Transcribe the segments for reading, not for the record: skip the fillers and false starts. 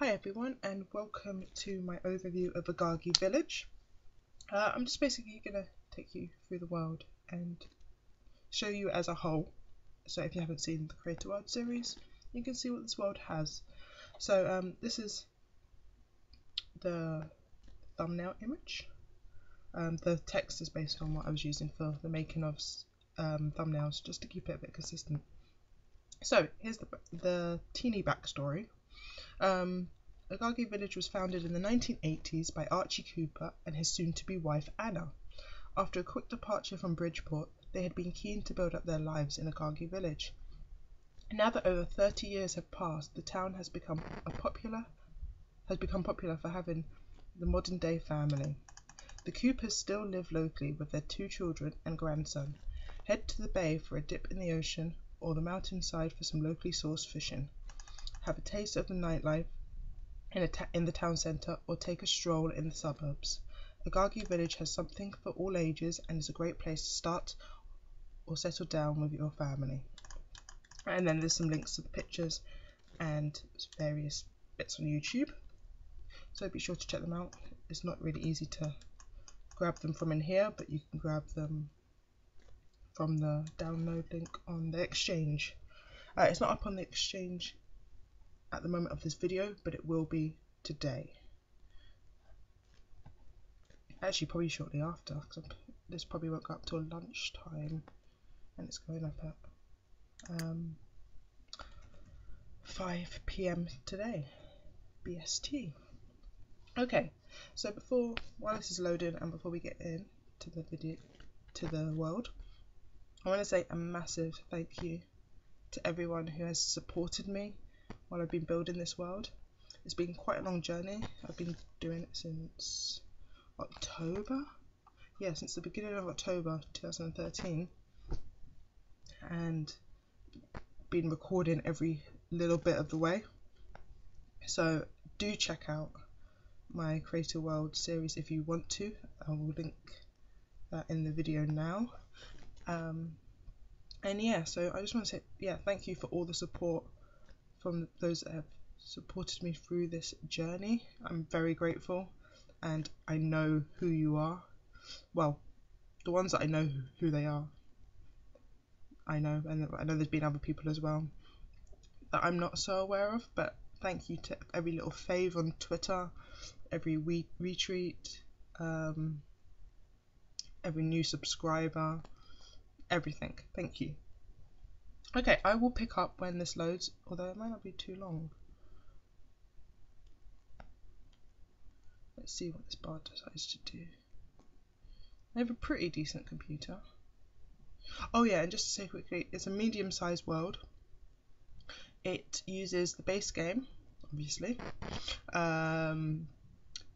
Hi everyone, and welcome to my overview of Agagi village. I'm just basically going to take you through the world and show you as a whole. So if you haven't seen the Creator World series, you can see what this world has. So this is the thumbnail image. The text is based on what I was using for the making of thumbnails, just to keep it a bit consistent. So here's the teeny backstory. Agagi village was founded in the 1980s by Archie Cooper and his soon-to-be wife Anna. After a quick departure from Bridgeport, they had been keen to build up their lives in Agagi village. Now that over 30 years have passed, the town has become popular for having the modern-day family. The Coopers still live locally with their 2 children and grandson. Head to the bay for a dip in the ocean or the mountainside for some locally sourced fishing. Have a taste of the nightlife in the town centre or take a stroll in the suburbs. Agagi village has something for all ages and is a great place to start or settle down with your family. And then there's some links to the pictures and various bits on YouTube, so be sure to check them out. It's not really easy to grab them from in here, but you can grab them from the download link on the exchange. It's not up on the exchange at the moment of this video, but it will be today. Actually, probably shortly after, because this probably won't go up till lunchtime, and it's going up at 5 PM today, BST. Okay, so while this is loading and before we get into the video, to the world, I want to say a massive thank you to everyone who has supported me while I've been building this world. It's been quite a long journey. I've been doing it since October. Yeah, since the beginning of October 2013, and been recording every little bit of the way. So do check out my Creator World series if you want to. I will link that in the video now. And yeah, so I just want to say thank you for all the support from those that have supported me through this journey. I'm very grateful, and I know who you are. Well, the ones that I know who they are, I know, and I know there's been other people as well that I'm not so aware of, but thank you to every little fave on Twitter, every retweet, every new subscriber, everything. Thank you. Okay, I will pick up when this loads, although it might not be too long. Let's see what this bar decides to do. I have a pretty decent computer. Oh yeah, and just to say quickly, it's a medium-sized world. It uses the base game, obviously.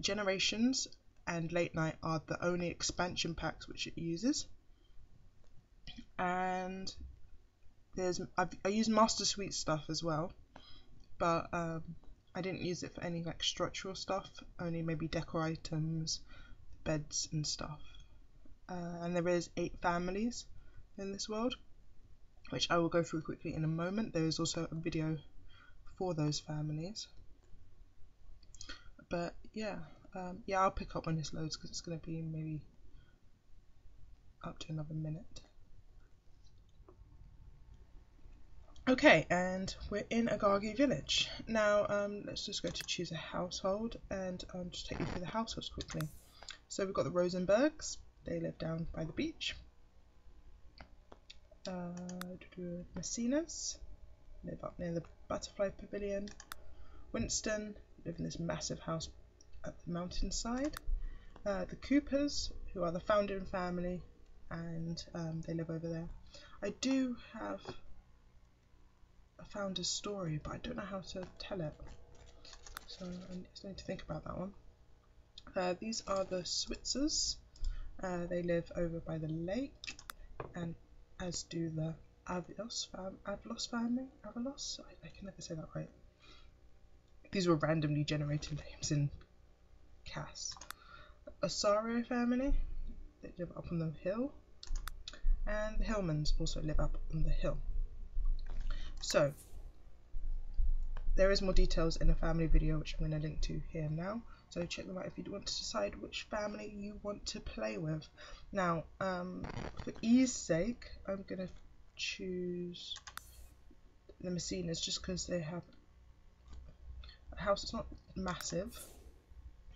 Generations and Late Night are the only expansion packs which it uses. And I use Master Suite stuff as well, but I didn't use it for any like structural stuff, only maybe decor items, beds and stuff. And there is 8 families in this world, which I will go through quickly in a moment. There is also a video for those families. But yeah, I'll pick up when this loads because it's going to be maybe up to another minute. Okay, and we're in Agagi village. Now let's just go to choose a household and just take you through the households quickly. So we've got the Rosenbergs, they live down by the beach. Messinas live up near the Butterfly Pavilion. Winston live in this massive house at the mountainside. The Coopers, who are the founding family, and they live over there. I do have a founder's story, but I don't know how to tell it, so I just need to think about that one. These are the Switzers. They live over by the lake, and as do the Avalos family. Avalos? I can never say that right. These were randomly generated names in CAS. Osario family, they live up on the hill, and the Hillmans also live up on the hill. So there is more details in a family video which I'm going to link to here now, so check them out if you want to decide which family you want to play with. Now for ease sake, I'm going to choose the Messinas just because they have a house that's not massive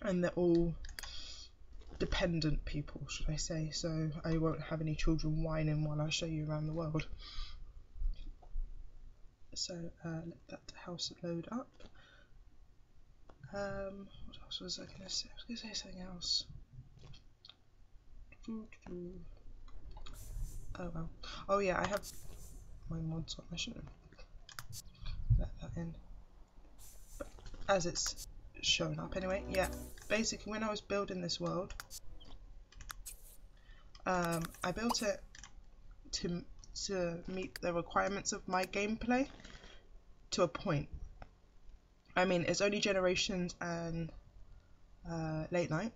and they're all dependent people, should I say, so I won't have any children whining while I show you around the world. So let that house load up. What else was I going to say? I was going to say something else. Oh well. Oh yeah, I have my mods on. I shouldn't have let that in. But as it's showing up anyway, yeah. Basically, when I was building this world, I built it to meet the requirements of my gameplay to a point. I mean, it's only generations and late night.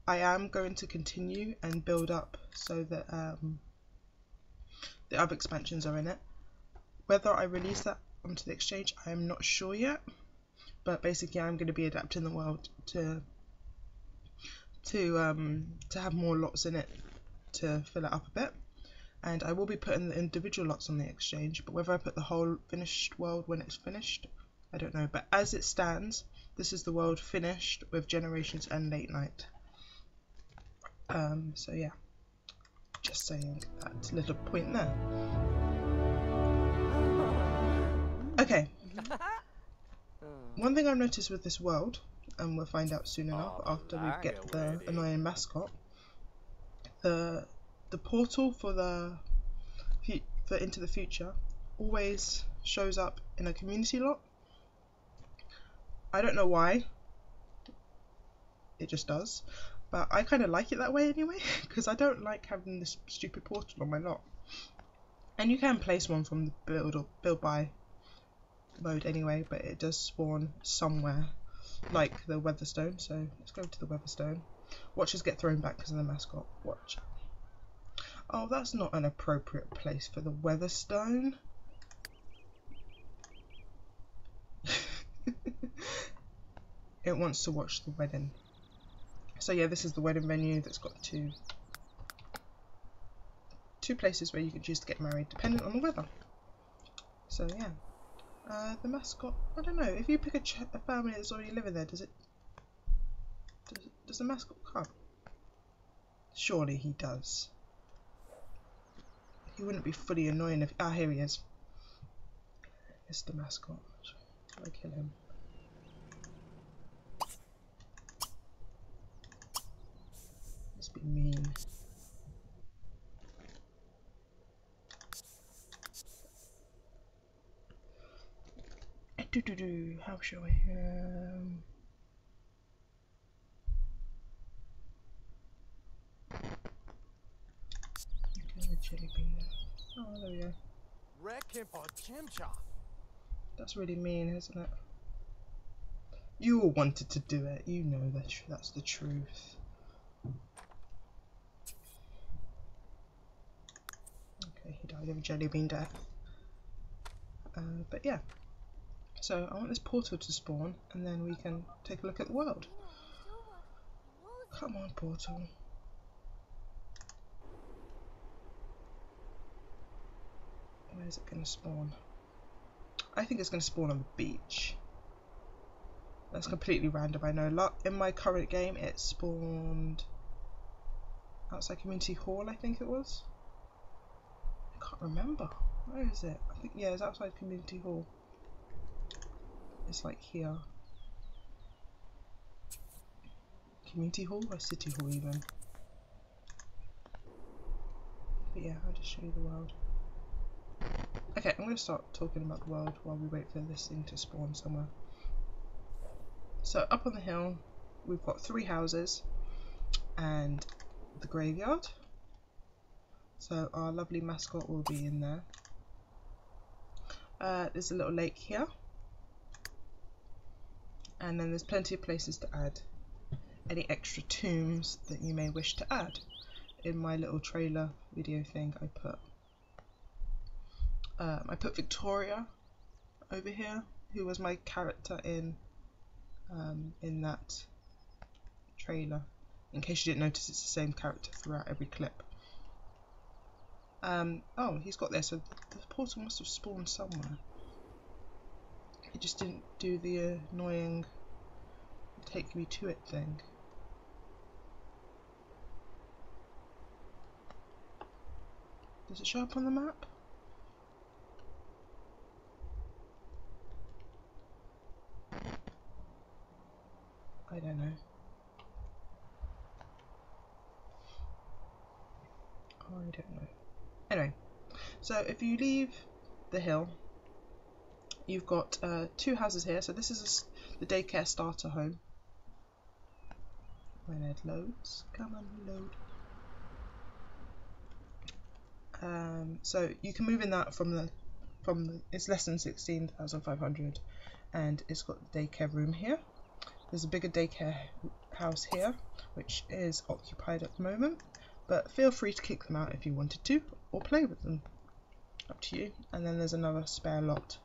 I am going to continue and build up so that the other expansions are in it. Whether I release that onto the exchange, I am not sure yet. But basically, I'm going to be adapting the world to have more lots in it to fill it up a bit. And I will be putting the individual lots on the exchange, but whether I put the whole finished world when it's finished, I don't know. But as it stands, this is the world finished with generations and late night. So yeah, just saying that little point there. Okay. One thing I've noticed with this world, and we'll find out soon enough after we get the annoying mascot, the portal for into the future always shows up in a community lot. I don't know why, it just does, but I kind of like it that way anyway, because I don't like having this stupid portal on my lot. And you can place one from the build by mode anyway, but it does spawn somewhere, like the Weatherstone. So let's go to the Weatherstone. Watch us get thrown back because of the mascot. Watch. Oh, that's not an appropriate place for the Weatherstone. It wants to watch the wedding. So yeah, this is the wedding venue that's got two places where you can choose to get married, depending on the weather. So yeah, the mascot. I don't know. If you pick a family that's already living there, does the mascot come? Surely he does. He wouldn't be fully annoying if... Ah, here he is. It's the mascot. Shall I kill him? Let's be mean. How shall we... the jelly bean there. Oh, there we go. That's really mean, isn't it? You all wanted to do it. You know that's the truth. Okay, he died of a jelly bean death. But yeah. So I want this portal to spawn, and then we can take a look at the world. Come on, portal. Where is it going to spawn? I think it's going to spawn on the beach. That's completely random, I know. In my current game, it spawned outside Community Hall, I think it was. I can't remember. Where is it? I think, yeah, it's outside Community Hall. It's like here. Community Hall or City Hall even? But yeah, I'll just show you the world. Okay, I'm going to start talking about the world while we wait for this thing to spawn somewhere. So up on the hill, we've got 3 houses and the graveyard. So our lovely mascot will be in there. There's a little lake here. And then there's plenty of places to add any extra tombs that you may wish to add. In my little trailer video thing, I put Victoria over here who was my character in that trailer. In case you didn't notice, it's the same character throughout every clip. Oh, he's got there, so the portal must have spawned somewhere. It just didn't do the annoying take me to it thing. Does it show up on the map? I don't know. I don't know. Anyway, so if you leave the hill, you've got 2 houses here. So this is the daycare starter home. When it loads, come on, load. So you can move in that from the it's less than 16,500, and it's got the daycare room here. There's a bigger daycare house here, which is occupied at the moment, but feel free to kick them out if you wanted to, or play with them. Up to you. And then there's another spare lot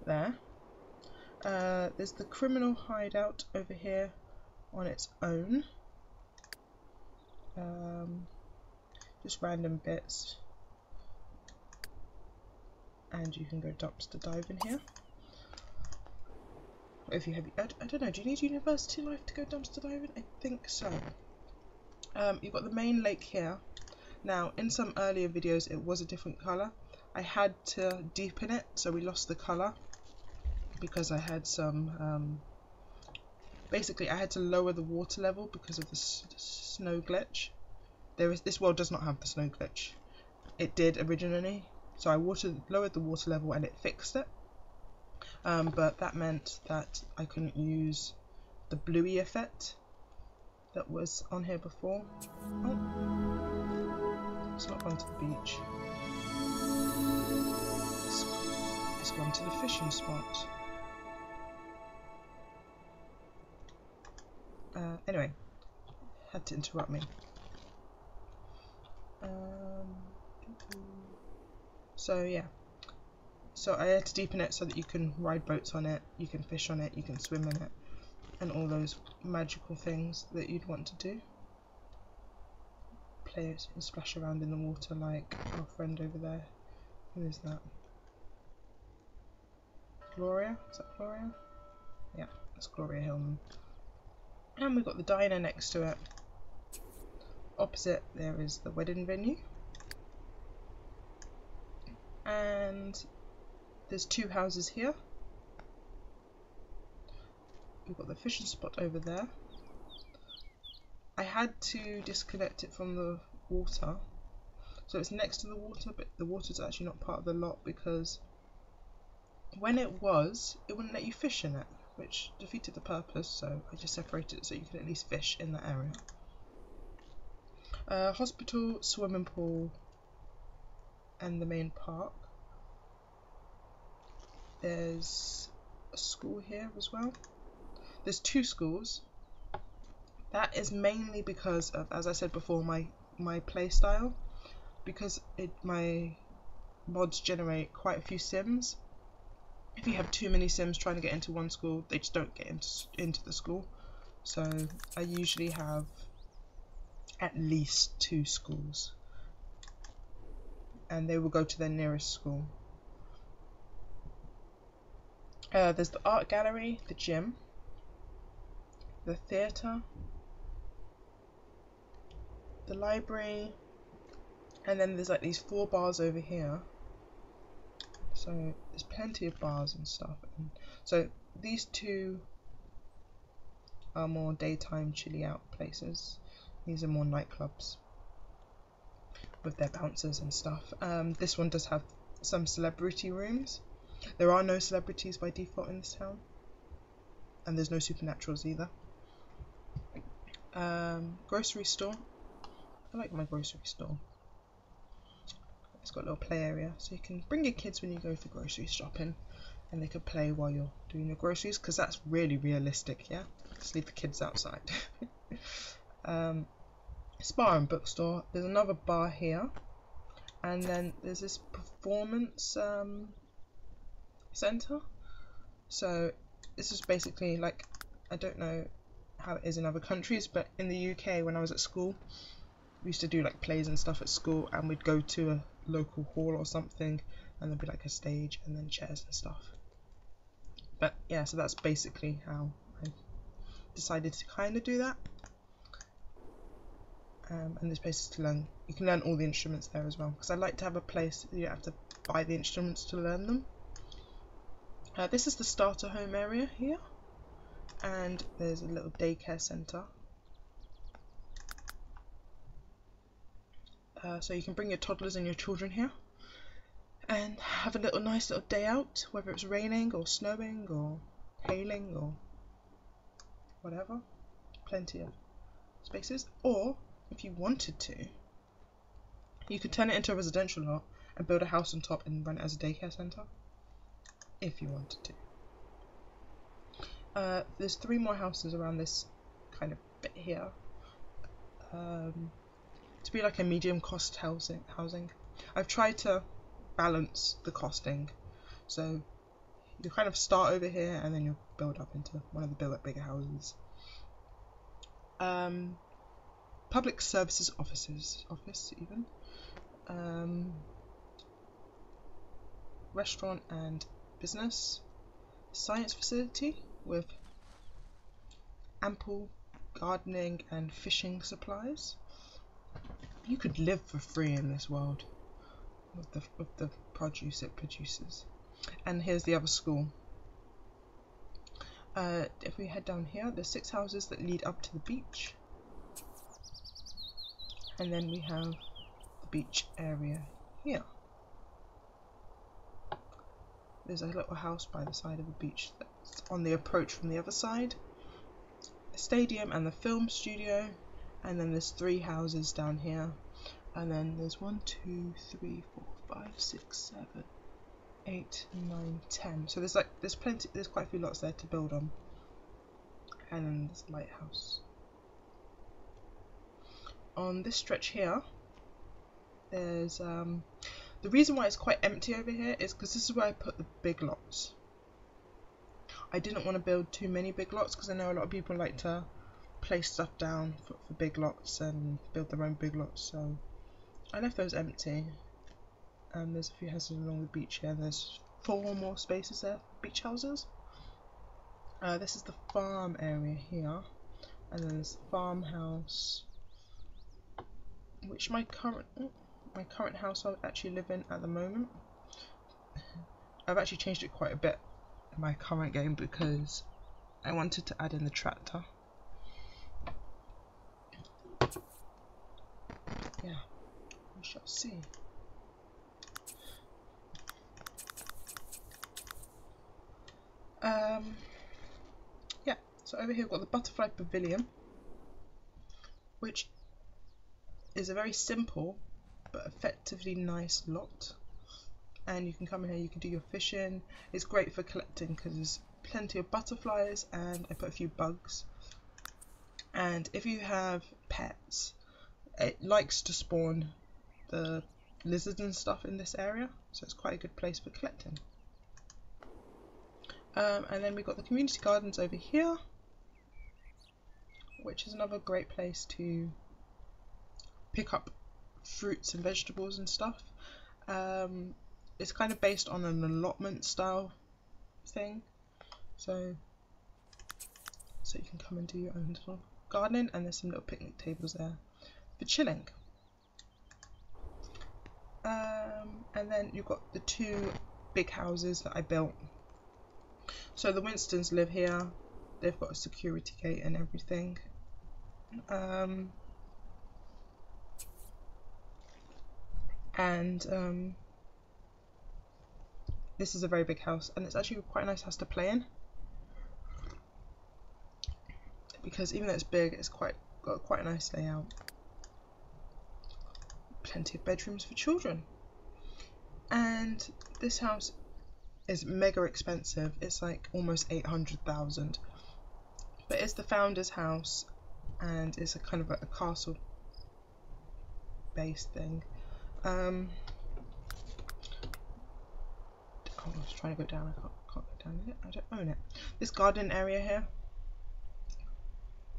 there. There's the criminal hideout over here on its own. Just random bits. And you can go dumpster dive in here. If you have, I don't know, do you need university life to go dumpster diving? I think so. You've got the main lake here. Now, in some earlier videos, it was a different colour. I had to deepen it, so we lost the colour because I had some. Basically, I had to lower the water level because of the snow glitch. This world does not have the snow glitch. It did originally, so I lowered the water level and it fixed it. But that meant that I couldn't use the bluey effect that was on here before. Oh, it's not gone to the beach. It's gone to the fishing spot. Anyway, had to interrupt me. So yeah. So I had to deepen it so that you can ride boats on it, you can fish on it, you can swim in it, and all those magical things that you'd want to do. Play it and splash around in the water like our friend over there. Who is that? Gloria? Is that Gloria? Yeah, that's Gloria Hillman. And we've got the diner next to it. Opposite there is the wedding venue. And there's 2 houses here. We've got the fishing spot over there. I had to disconnect it from the water. So it's next to the water, but the water's actually not part of the lot because when it wouldn't let you fish in it, which defeated the purpose, so I just separated it so you can at least fish in that area. Hospital, swimming pool, and the main park. There's a school here as well. There's 2 schools. That is mainly because of, as I said before, my play style. Because my mods generate quite a few sims. If you have too many sims trying to get into one school, they just don't get into the school. So I usually have at least 2 schools, and they will go to their nearest school. There's the art gallery, the gym, the theatre, the library, and then there's like these 4 bars over here. So there's plenty of bars and stuff. And so these 2 are more daytime chilly out places. These are more nightclubs with their bouncers and stuff. This one does have some celebrity rooms. There are no celebrities by default in this town, and there's no supernaturals either. Grocery store. I like my grocery store. It's got a little play area, so you can bring your kids when you go for grocery shopping, and they can play while you're doing your groceries, because that's really realistic, yeah? Just leave the kids outside. Spa and bookstore. There's another bar here, and then there's this performance centre. So this is basically like, I don't know how it is in other countries, but in the UK when I was at school, we used to do like plays and stuff at school, and we'd go to a local hall or something, and there'd be like a stage and then chairs and stuff. But yeah, so that's basically how I decided to kind of do that. And there's places to learn. You can learn all the instruments there as well, because I like to have a place you don't have to buy the instruments to learn them. This is the starter home area here, and there's a little daycare centre. So you can bring your toddlers and your children here and have a nice little day out, whether it's raining or snowing or hailing or whatever. Plenty of spaces. Or if you wanted to, you could turn it into a residential lot and build a house on top and run it as a daycare centre, if you wanted to. There's 3 more houses around this kind of bit here, to be like a medium cost housing. I've tried to balance the costing, so you kind of start over here and then you'll build up into one of the bigger houses. Public services office even, restaurant and business, science facility with ample gardening and fishing supplies. You could live for free in this world with the produce it produces. And here's the other school. If we head down here, there's 6 houses that lead up to the beach, and then we have the beach area here. There's a little house by the side of the beach that's on the approach from the other side, a stadium and the film studio, and then there's 3 houses down here, and then there's 1, 2, 3, 4, 5, 6, 7, 8, 9, 10. So there's quite a few lots there to build on. And then there's a lighthouse. On this stretch here, there's the reason why it's quite empty over here is because this is where I put the big lots. I didn't want to build too many big lots because I know a lot of people like to place stuff down for big lots and build their own big lots, so I left those empty. There's a few houses along the beach here, and there's 4 more spaces there for beach houses. This is the farm area here, and then there's the farmhouse, which my current house I actually live in at the moment. I've actually changed it quite a bit in my current game because I wanted to add in the tractor. Yeah, we shall see. Yeah, so over here we've got the butterfly pavilion, which is a very simple but effectively nice lot, and you can come in here, you can do your fishing. It's great for collecting because there's plenty of butterflies, and I put a few bugs. And if you have pets, it likes to spawn the lizards and stuff in this area, so it's quite a good place for collecting. And then we've got the community gardens over here, which is another great place to pick up fruits and vegetables and stuff. It's kind of based on an allotment style thing, so you can come and do your own little gardening, and there's some little picnic tables there for chilling. And then you've got the 2 big houses that I built. So the Winstons live here. They've got a security gate and everything. This is a very big house, and it's actually quite a nice house to play in, because even though it's big, it's got quite a nice layout. Plenty of bedrooms for children. And this house is mega expensive. It's like almost 800,000, but it's the founder's house, and it's a kind of a castle based thing. I was trying to go down, I can't go down it. I don't own it. This garden area here,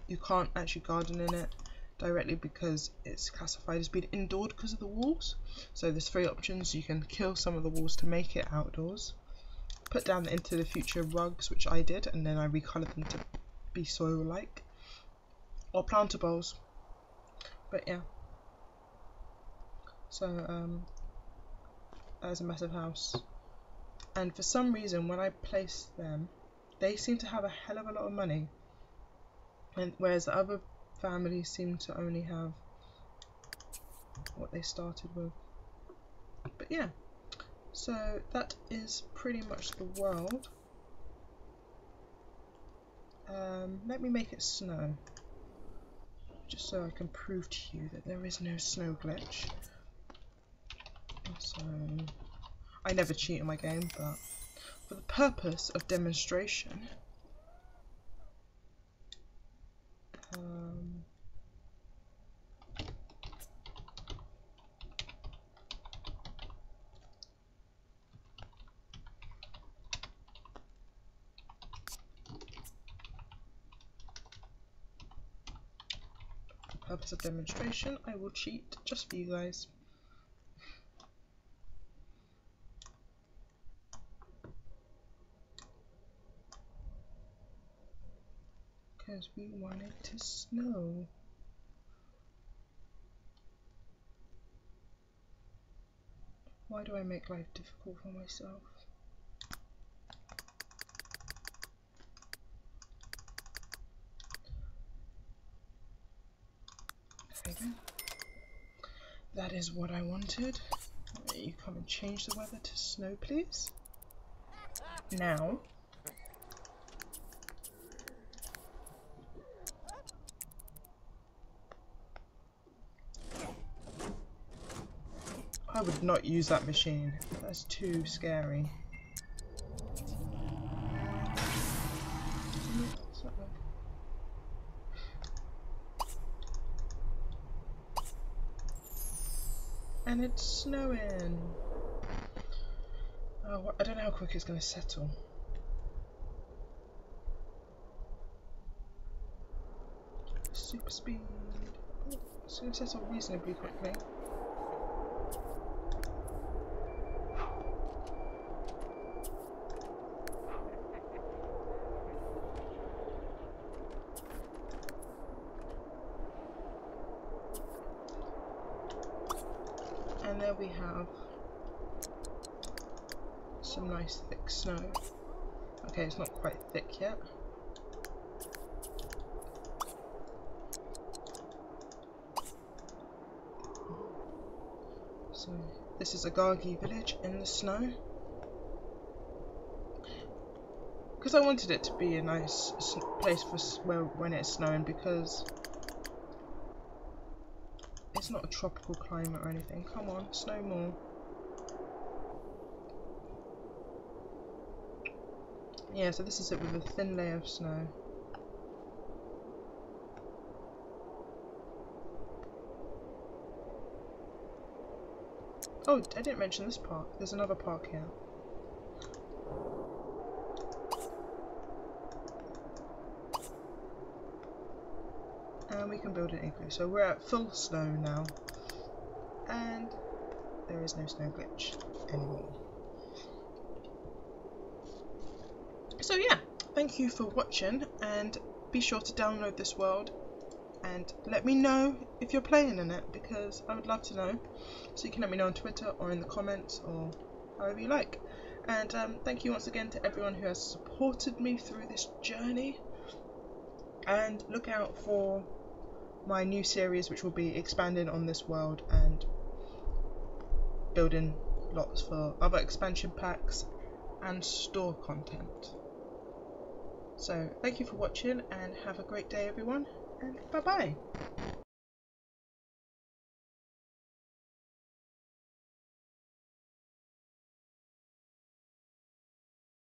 you can't actually garden in it directly because it's classified as being indoor because of the walls. So there's 3 options. You can kill some of the walls to make it outdoors, put down Into the Future rugs, which I did, and then I recolored them to be soil like, or planter bowls. But yeah, so there's a massive house, and for some reason when I placed them, they seem to have a hell of a lot of money, and whereas the other families seem to only have what they started with. But yeah, so that is pretty much the world. Let me make it snow, just so I can prove to you that there is no snow glitch. So I never cheat in my game, but for the purpose of demonstration, I will cheat just for you guys. Because we want it to snow. Why do I make life difficult for myself? Okay then. That is what I wanted. You come and change the weather to snow, please. Now. I would not use that machine. That's too scary. And it's snowing. Oh, I don't know how quick it's going to settle. Super speed. Oh, it's going to settle reasonably quickly. And there we have some nice thick snow. Okay, it's not quite thick yet. So this is Agagi village in the snow. Because I wanted it to be a nice place for when it's snowing, because it's not a tropical climate or anything. Come on, snow more. Yeah, so this is it with a thin layer of snow. Oh, I didn't mention this park. There's another park here. And we can build an igloo. So we're at full snow now. And there is no snow glitch anymore. So yeah, thank you for watching, and be sure to download this world and let me know if you're playing in it, because I would love to know. So you can let me know on Twitter or in the comments or however you like. And thank you once again to everyone who has supported me through this journey, and look out for my new series, which will be expanding on this world and building lots for other expansion packs and store content. So thank you for watching, and have a great day everyone, and bye bye.